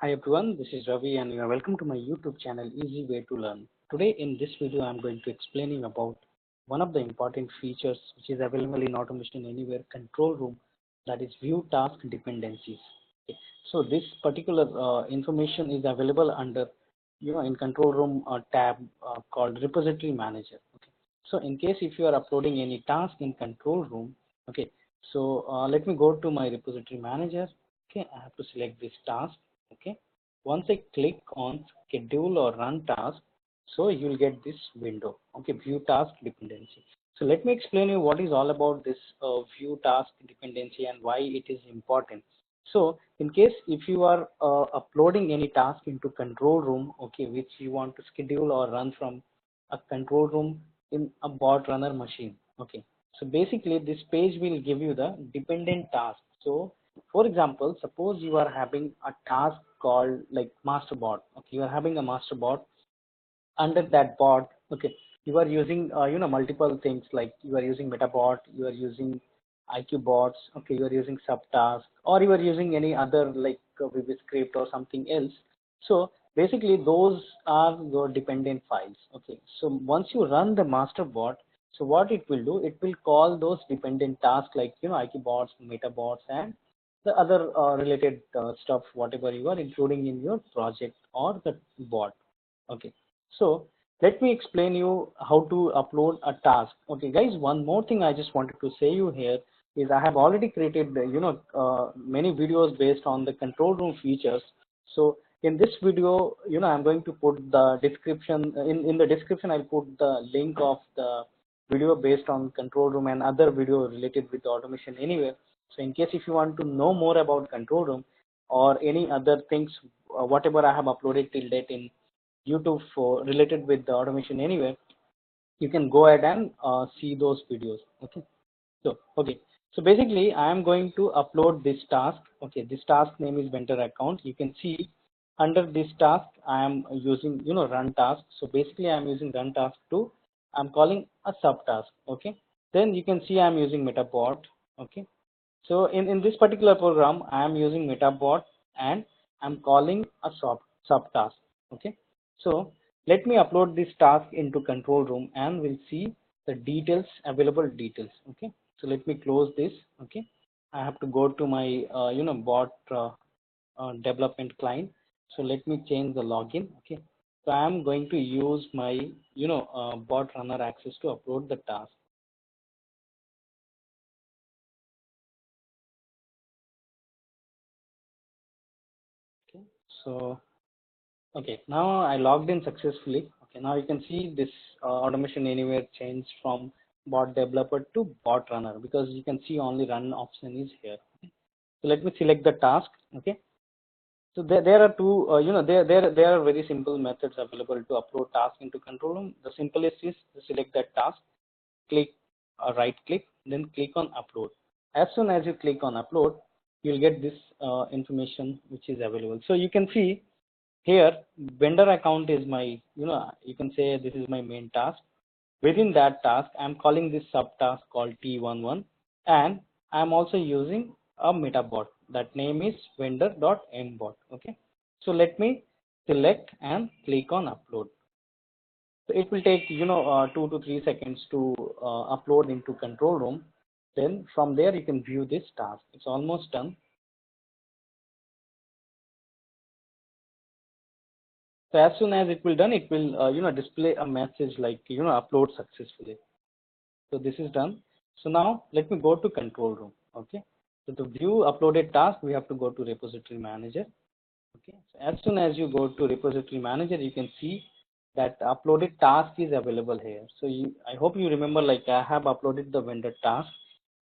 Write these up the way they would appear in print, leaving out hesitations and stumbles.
Hi everyone, this is Ravi and you are welcome to my YouTube channel Easy Way to Learn. Today in this video I am going to explaining about one of the important features which is available in Automation Anywhere control room, that is view task dependencies. Okay. So this particular information is available under in control room tab called repository manager. Okay. So in case if you are uploading any task in control room, okay, so let me go to my repository manager. Okay, I have to select this task. Okay, once I click on schedule or run task, so you will get this window. Okay, view task dependency. So let me explain you what is all about this view task dependency and why it is important. So in case if you are uploading any task into control room, okay, which you want to schedule or run from a control room in a bot runner machine. Okay, so basically this page will give you the dependent task. So for example, suppose you are having a task called like master bot. Okay, you are having a master bot. Under that bot, okay, you are using multiple things, like you are using metabot, you are using IQ bots, okay, you are using subtask, or you are using any other like VB script or something else. So basically those are your dependent files. Okay, so once you run the master bot, so what it will do, it will call those dependent tasks like IQ bots, metabots, and the other related stuff whatever you are including in your project or the bot. Okay, so let me explain you how to upload a task. Okay guys, one more thing I just wanted to say you here is I have already created many videos based on the control room features. So in this video, I'm going to put the description, in the description I'll put the link of the video based on control room and other video related with automation anywhere. So in case if you want to know more about control room or any other things, whatever I have uploaded till date in YouTube for related with the automation anywhere, you can go ahead and see those videos. Okay, so basically I am going to upload this task. Okay, this task name is vendor account. You can see under this task I am using run task. So basically I am using run task 2. I'm calling a subtask. Okay, then you can see I am using metabot. Okay, so in this particular program I am using metabot and I'm calling a subtask. Okay, so let me upload this task into control room and we'll see the details, available details. Okay, so let me close this. Okay, I have to go to my bot development client. So let me change the login. Okay, so I am going to use my bot runner access to upload the task. Okay, so okay, now I logged in successfully. Okay, now you can see this automation anywhere changed from bot developer to bot runner, because you can see only run option is here. Okay. So let me select the task. Okay, so there are two, there are very simple methods available to upload task into control room. The simplest is to select that task, click right click, then click on upload. As soon as you click on upload, you'll get this information which is available. So you can see here vendor account is my, you can say this is my main task. Within that task I'm calling this subtask called T11, and I'm also using a metabot, that name is vendor.mbot. Okay, so let me select and click on upload. So it will take 2 to 3 seconds to upload into control room. Then from there you can view this task. It's almost done. So as soon as it will done, it will display a message like upload successfully. So this is done. So now let me go to control room. Okay, so to view uploaded task we have to go to repository manager. Okay, so as soon as you go to repository manager, you can see that uploaded task is available here. So I hope you remember, like I have uploaded the vendor task.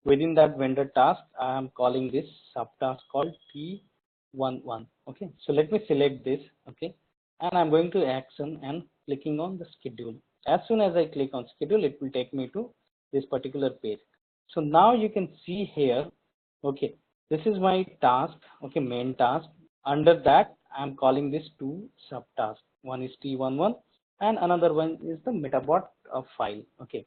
Within that vendor task I am calling this subtask called T11. Okay, so let me select this. Okay, and I'm going to action and clicking on the schedule. As soon as I click on schedule, it will take me to this particular page. So now you can see here, okay, this is my task. Okay, main task. Under that I'm calling this two subtasks. One is T11 and another one is the metabot file. Okay,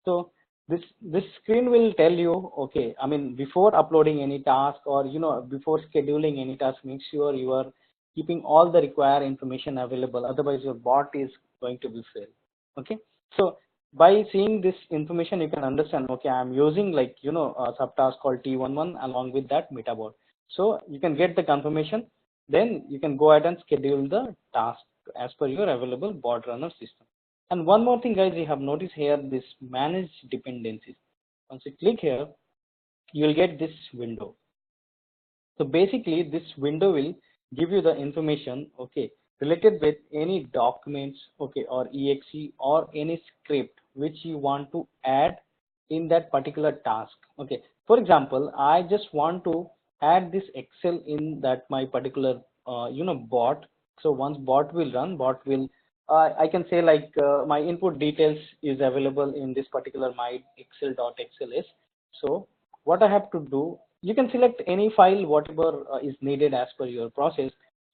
so this screen will tell you, okay, I mean before uploading any task or before scheduling any task, make sure you are keeping all the required information available. Otherwise, your bot is going to be failed. Okay. So by seeing this information, you can understand, okay, I'm using like, a subtask called T11 along with that metabot. So you can get the confirmation, then you can go ahead and schedule the task as per your available bot runner system. And one more thing, guys, you have noticed here, this manage dependencies. Once you click here, you will get this window. So basically this window will give you the information, okay, related with any documents, okay, or exe or any script which you want to add in that particular task. Okay, for example, I just want to add this Excel in that my particular bot. So once bot will run, bot will I can say like my input details is available in this particular my excel.xls. So what I have to do, you can select any file whatever is needed as per your process.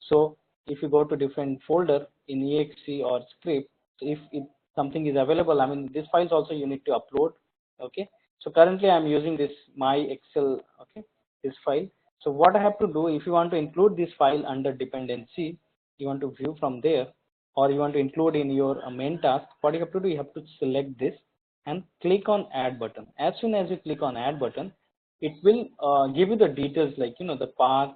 So if you go to different folder in exe or script, if something is available, I mean these files also you need to upload. Okay, so currently I'm using this my excel, okay, this file. So what I have to do, if you want to include this file under dependency, you want to view from there, or you want to include in your main task, what you have to do, you have to select this and click on add button. As soon as you click on add button, it will give you the details like the path,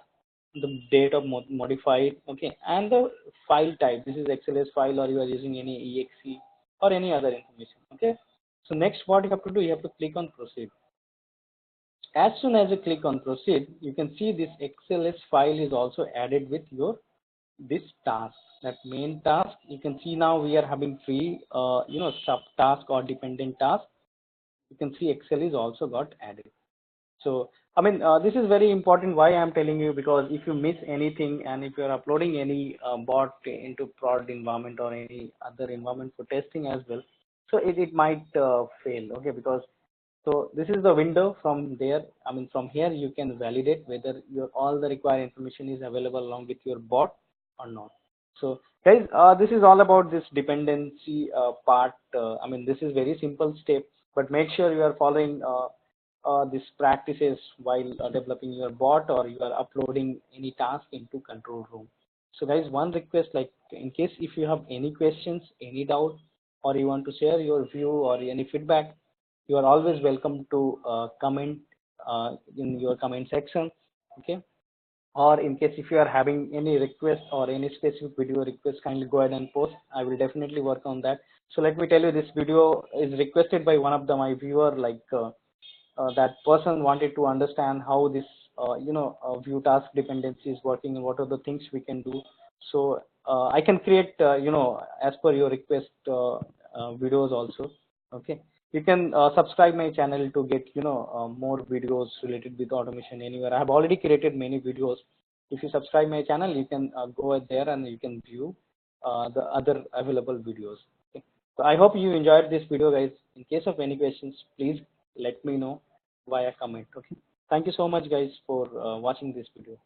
the date of modified, okay, and the file type. This is XLS file, or you are using any exe or any other information. Okay, so next what you have to do, you have to click on proceed. As soon as you click on proceed, you can see this XLS file is also added with your this task, that main task. You can see now we are having three sub task or dependent task. You can see Excel is also got added. So I mean this is very important. Why I'm telling you, because if you miss anything and if you're uploading any bot into prod environment or any other environment for testing as well, so it might fail. Okay, because so this is the window. From there, I mean from here you can validate whether your all the required information is available along with your bot or not. So guys, this is all about this dependency part. I mean this is very simple step, but make sure you are following these practices while developing your bot or you are uploading any task into control room. So guys, one request, like in case if you have any questions, any doubt, or you want to share your view or any feedback, you are always welcome to comment in your comment section. Okay, or in case if you are having any request or any specific video request, kindly go ahead and post. I will definitely work on that. So let me tell you, this video is requested by one of my viewer, like that person wanted to understand how this view task dependency is working and what are the things we can do. So I can create as per your request videos also. Okay, you can subscribe my channel to get more videos related with automation anywhere. I have already created many videos. If you subscribe my channel, you can go out there and you can view the other available videos. Okay, so I hope you enjoyed this video, guys. In case of any questions, please let me know via comment. Okay, thank you so much guys for watching this video.